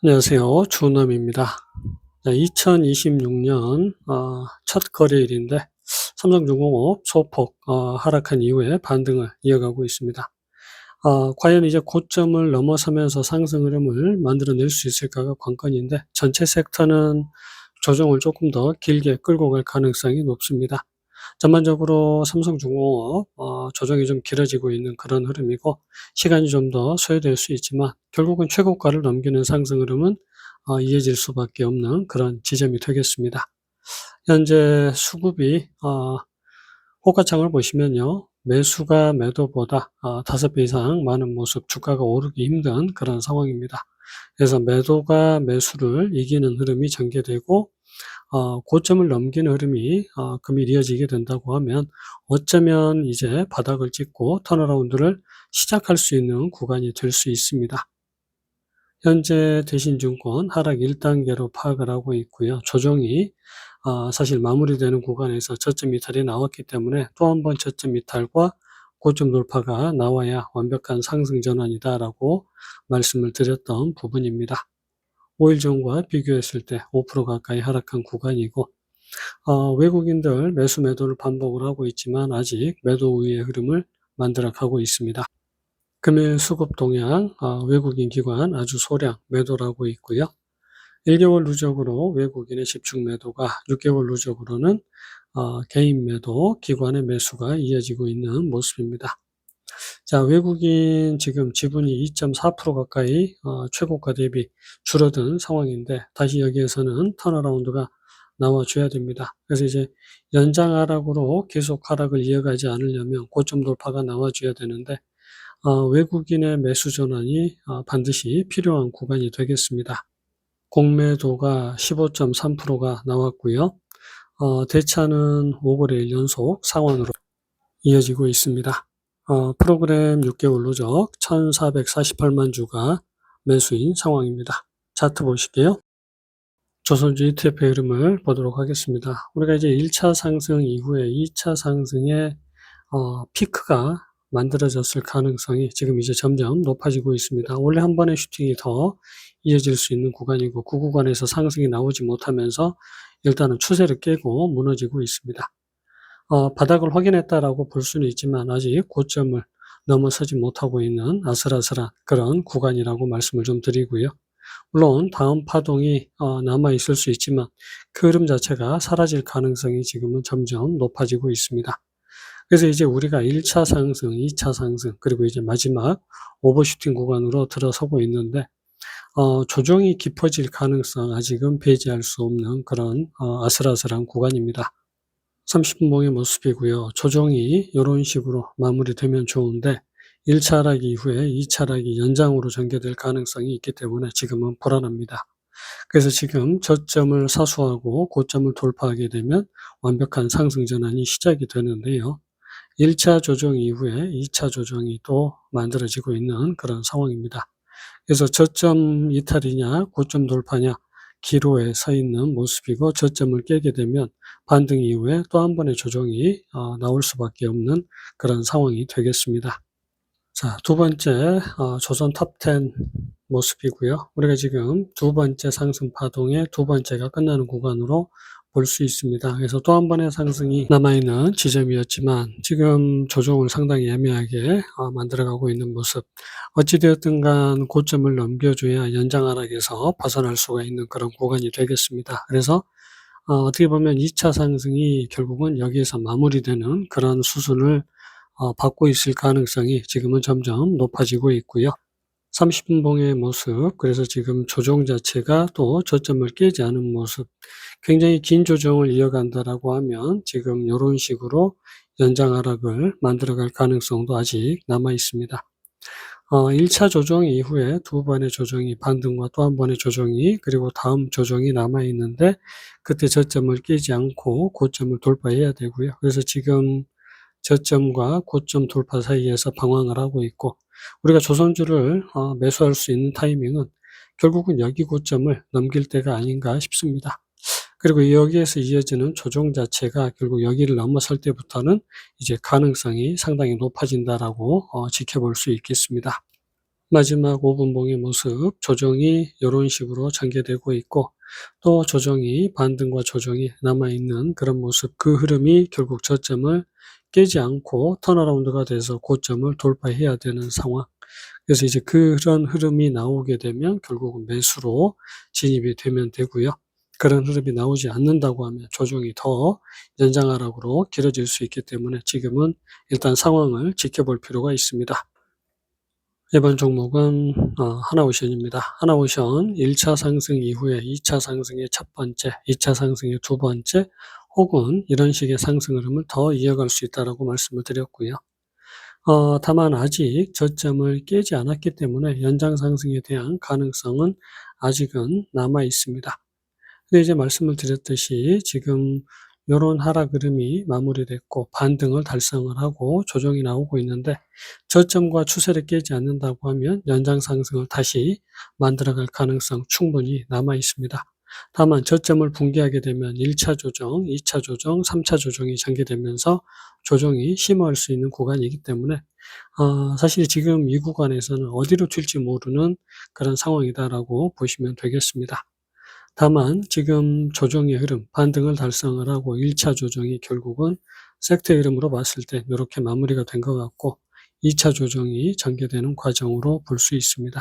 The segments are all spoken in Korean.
안녕하세요. 주남입니다. 2026년 첫 거래일인데 삼성중공업 소폭 하락한 이후에 반등을 이어가고 있습니다. 과연 이제 고점을 넘어서면서 상승 흐름을 만들어낼 수 있을까가 관건인데 전체 섹터는 조정을 조금 더 길게 끌고 갈 가능성이 높습니다. 전반적으로 삼성중공업 조정이 좀 길어지고 있는 그런 흐름이고 시간이 좀 더 소요될 수 있지만 결국은 최고가를 넘기는 상승 흐름은 이어질 수밖에 없는 그런 지점이 되겠습니다. 현재 수급이 호가창을 보시면요. 매수가 매도보다 5배 이상 많은 모습, 주가가 오르기 힘든 그런 상황입니다. 그래서 매도가 매수를 이기는 흐름이 전개되고 고점을 넘기는 흐름이 금일 이어지게 된다고 하면 어쩌면 이제 바닥을 찍고 턴어라운드를 시작할 수 있는 구간이 될 수 있습니다. 현재 대신증권 하락 1단계로 파악을 하고 있고요. 조정이 사실 마무리되는 구간에서 저점 이탈이 나왔기 때문에 또 한 번 저점 이탈과 고점 돌파가 나와야 완벽한 상승 전환이다라고 말씀을 드렸던 부분입니다. 5일 전과 비교했을 때 5% 가까이 하락한 구간이고 외국인들 매수 매도를 반복을 하고 있지만 아직 매도 우위의 흐름을 만들어 가고 있습니다. 금일 수급 동향 외국인 기관 아주 소량 매도를 하고 있고요. 1개월 누적으로 외국인의 집중 매도가 6개월 누적으로는 개인 매도, 기관의 매수가 이어지고 있는 모습입니다. 자, 외국인 지금 지분이 2.4% 가까이 최고가 대비 줄어든 상황인데 다시 여기에서는 턴어라운드가 나와줘야 됩니다. 그래서 이제 연장 하락으로 계속 하락을 이어가지 않으려면 고점 돌파가 나와줘야 되는데 외국인의 매수 전환이 반드시 필요한 구간이 되겠습니다. 공매도가 15.3%가 나왔고요. 대차는 5거래일 연속 상환으로 이어지고 있습니다. 프로그램 6개월 누적 1,448만 주가 매수인 상황입니다. 차트 보실게요. 조선주 ETF의 흐름을 보도록 하겠습니다. 우리가 이제 1차 상승 이후에 2차 상승의 피크가 만들어졌을 가능성이 지금 이제 점점 높아지고 있습니다. 원래 한 번의 슈팅이 더 이어질 수 있는 구간이고 그 구간에서 상승이 나오지 못하면서 일단은 추세를 깨고 무너지고 있습니다. 바닥을 확인했다라고 볼 수는 있지만 아직 고점을 넘어서지 못하고 있는 아슬아슬한 그런 구간이라고 말씀을 좀 드리고요. 물론 다음 파동이 남아 있을 수 있지만 그 흐름 자체가 사라질 가능성이 지금은 점점 높아지고 있습니다. 그래서 이제 우리가 1차 상승, 2차 상승, 그리고 이제 마지막 오버슈팅 구간으로 들어서고 있는데 조정이 깊어질 가능성 아직은 배제할 수 없는 그런 아슬아슬한 구간입니다. 30분봉의 모습이고요. 조정이 이런 식으로 마무리되면 좋은데 1차 하락 이후에 2차 하락이 연장으로 전개될 가능성이 있기 때문에 지금은 불안합니다. 그래서 지금 저점을 사수하고 고점을 돌파하게 되면 완벽한 상승 전환이 시작이 되는데요. 1차 조정 이후에 2차 조정이 또 만들어지고 있는 그런 상황입니다. 그래서 저점 이탈이냐 고점 돌파냐 기로에 서 있는 모습이고 저점을 깨게 되면 반등 이후에 또 한 번의 조정이 나올 수밖에 없는 그런 상황이 되겠습니다. 자, 두 번째 조선 탑10 모습이고요. 우리가 지금 두 번째 상승 파동의 두 번째가 끝나는 구간으로 볼 수 있습니다. 그래서 또 한 번의 상승이 남아있는 지점이었지만 지금 조정을 상당히 애매하게 만들어가고 있는 모습. 어찌되었든 간 고점을 넘겨줘야 연장 하락에서 벗어날 수가 있는 그런 구간이 되겠습니다. 그래서 어떻게 보면 2차 상승이 결국은 여기에서 마무리되는 그런 수순을 받고 있을 가능성이 지금은 점점 높아지고 있고요. 30분봉의 모습, 그래서 지금 조정 자체가 또 저점을 깨지 않은 모습, 굉장히 긴 조정을 이어간다라고 하면 지금 이런 식으로 연장 하락을 만들어갈 가능성도 아직 남아 있습니다. 1차 조정 이후에 두 번의 조정이 반등과 또 한 번의 조정이 그리고 다음 조정이 남아 있는데 그때 저점을 깨지 않고 고점을 돌파해야 되고요. 그래서 지금 저점과 고점 돌파 사이에서 방황을 하고 있고 우리가 조선주를 매수할 수 있는 타이밍은 결국은 여기 고점을 넘길 때가 아닌가 싶습니다. 그리고 여기에서 이어지는 조정 자체가 결국 여기를 넘어설 때부터는 이제 가능성이 상당히 높아진다라고 지켜볼 수 있겠습니다. 마지막 5분봉의 모습, 조정이 이런 식으로 전개되고 있고, 또 조정이 반등과 조정이 남아있는 그런 모습, 그 흐름이 결국 저점을 깨지 않고 턴어라운드가 돼서 고점을 돌파해야 되는 상황. 그래서 이제 그런 흐름이 나오게 되면 결국은 매수로 진입이 되면 되고요. 그런 흐름이 나오지 않는다고 하면 조정이 더 연장하락으로 길어질 수 있기 때문에 지금은 일단 상황을 지켜볼 필요가 있습니다. 이번 종목은 하나오션입니다. 하나오션 1차 상승 이후에 2차 상승의 첫 번째, 2차 상승의 두 번째, 혹은 이런 식의 상승 흐름을 더 이어갈 수 있다라고 말씀을 드렸고요. 다만 아직 저점을 깨지 않았기 때문에 연장 상승에 대한 가능성은 아직은 남아 있습니다. 근데 이제 말씀을 드렸듯이 지금 요런 하락 흐름이 마무리됐고 반등을 달성을 하고 조정이 나오고 있는데, 저점과 추세를 깨지 않는다고 하면 연장 상승을 다시 만들어갈 가능성 충분히 남아 있습니다. 다만 저점을 붕괴하게 되면 1차 조정, 2차 조정, 3차 조정이 전개되면서 조정이 심화할 수 있는 구간이기 때문에 사실 지금 이 구간에서는 어디로 튈지 모르는 그런 상황이다라고 보시면 되겠습니다. 다만 지금 조정의 흐름, 반등을 달성을 하고 1차 조정이 결국은 섹터의 흐름으로 봤을 때 이렇게 마무리가 된 것 같고, 2차 조정이 전개되는 과정으로 볼 수 있습니다.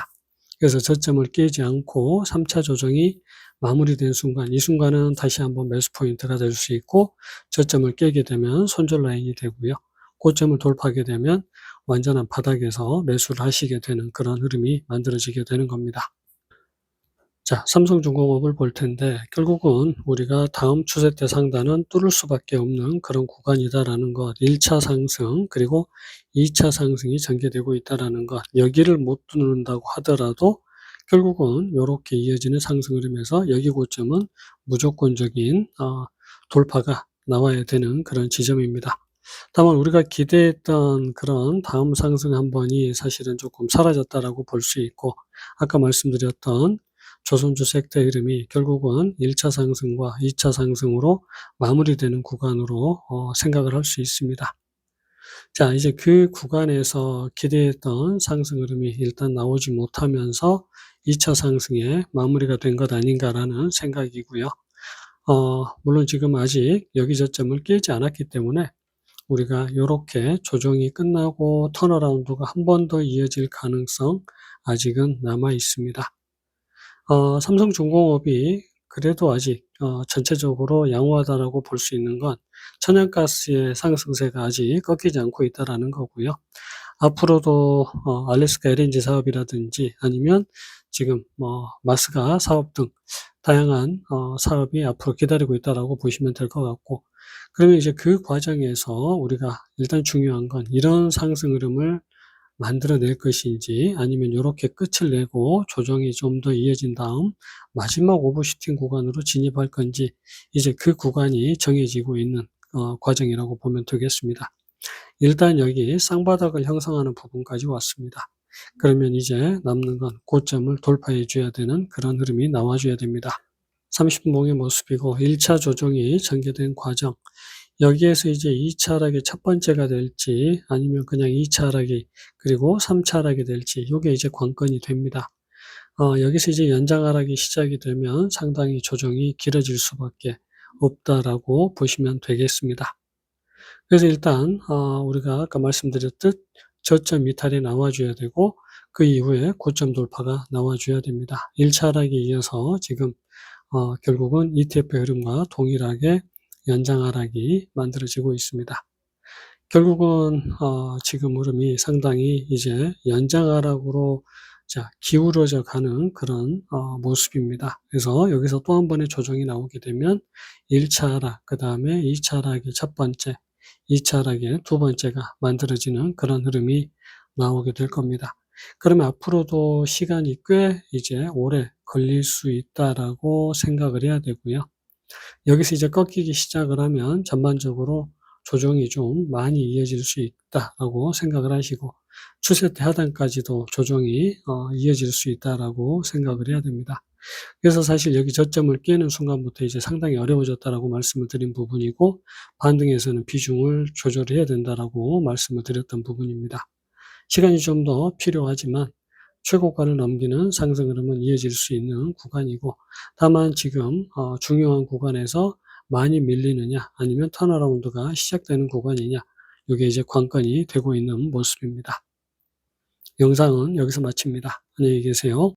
그래서 저점을 깨지 않고 3차 조정이 마무리된 순간, 이 순간은 다시 한번 매수 포인트가 될 수 있고, 저점을 깨게 되면 손절 라인이 되고요. 고점을 돌파하게 되면 완전한 바닥에서 매수를 하시게 되는 그런 흐름이 만들어지게 되는 겁니다. 자, 삼성중공업을 볼 텐데 결국은 우리가 다음 추세대 상단은 뚫을 수밖에 없는 그런 구간이다라는 것, 1차 상승 그리고 2차 상승이 전개되고 있다라는 것, 여기를 못 뚫는다고 하더라도 결국은 요렇게 이어지는 상승 흐름에서 여기 고점은 무조건적인 돌파가 나와야 되는 그런 지점입니다. 다만 우리가 기대했던 그런 다음 상승 한 번이 사실은 조금 사라졌다라고 볼 수 있고, 아까 말씀드렸던 조선주 섹터 흐름이 결국은 1차 상승과 2차 상승으로 마무리되는 구간으로 생각을 할 수 있습니다. 자, 이제 그 구간에서 기대했던 상승 흐름이 일단 나오지 못하면서 2차 상승에 마무리가 된 것 아닌가라는 생각이고요. 물론 지금 아직 여기 저점을 깨지 않았기 때문에 우리가 요렇게 조정이 끝나고 턴어라운드가 한 번 더 이어질 가능성 아직은 남아 있습니다. 삼성중공업이 그래도 아직 전체적으로 양호하다라고 볼 수 있는 건 천연가스의 상승세가 아직 꺾이지 않고 있다라는 거고요. 앞으로도 알래스카 LNG 사업이라든지 아니면 지금 마스가 사업 등 다양한 사업이 앞으로 기다리고 있다라고 보시면 될 것 같고, 그러면 이제 그 과정에서 우리가 일단 중요한 건 이런 상승 흐름을 만들어낼 것인지, 아니면 요렇게 끝을 내고 조정이 좀 더 이어진 다음 마지막 오버슈팅 구간으로 진입할 건지, 이제 그 구간이 정해지고 있는 과정이라고 보면 되겠습니다. 일단 여기 쌍바닥을 형성하는 부분까지 왔습니다. 그러면 이제 남는 건 고점을 돌파해 줘야 되는 그런 흐름이 나와 줘야 됩니다. 30분봉의 모습이고 1차 조정이 전개된 과정, 여기에서 이제 2차 하락이 첫 번째가 될지 아니면 그냥 2차 하락이 그리고 3차 하락이 될지, 요게 이제 관건이 됩니다. 여기서 이제 연장 하락이 시작이 되면 상당히 조정이 길어질 수밖에 없다라고 보시면 되겠습니다. 그래서 일단 우리가 아까 말씀드렸듯 저점 이탈이 나와줘야 되고, 그 이후에 고점 돌파가 나와줘야 됩니다. 1차 하락에 이어서 지금 결국은 ETF의 흐름과 동일하게 연장 하락이 만들어지고 있습니다. 결국은 지금 흐름이 상당히 이제 연장 하락으로 기울어져 가는 그런 모습입니다. 그래서 여기서 또 한 번의 조정이 나오게 되면 1차 하락, 그 다음에 2차 하락의 첫 번째, 2차 하락의 두 번째가 만들어지는 그런 흐름이 나오게 될 겁니다. 그러면 앞으로도 시간이 꽤 이제 오래 걸릴 수 있다라고 생각을 해야 되고요. 여기서 이제 꺾이기 시작을 하면 전반적으로 조정이 좀 많이 이어질 수 있다라고 생각을 하시고, 추세대 하단까지도 조정이 이어질 수 있다라고 생각을 해야 됩니다. 그래서 사실 여기 저점을 깨는 순간부터 이제 상당히 어려워졌다라고 말씀을 드린 부분이고, 반등에서는 비중을 조절해야 된다라고 말씀을 드렸던 부분입니다. 시간이 좀 더 필요하지만 최고가를 넘기는 상승 흐름은 이어질 수 있는 구간이고, 다만 지금 중요한 구간에서 많이 밀리느냐 아니면 턴어라운드가 시작되는 구간이냐, 이게 이제 관건이 되고 있는 모습입니다. 영상은 여기서 마칩니다. 안녕히 계세요.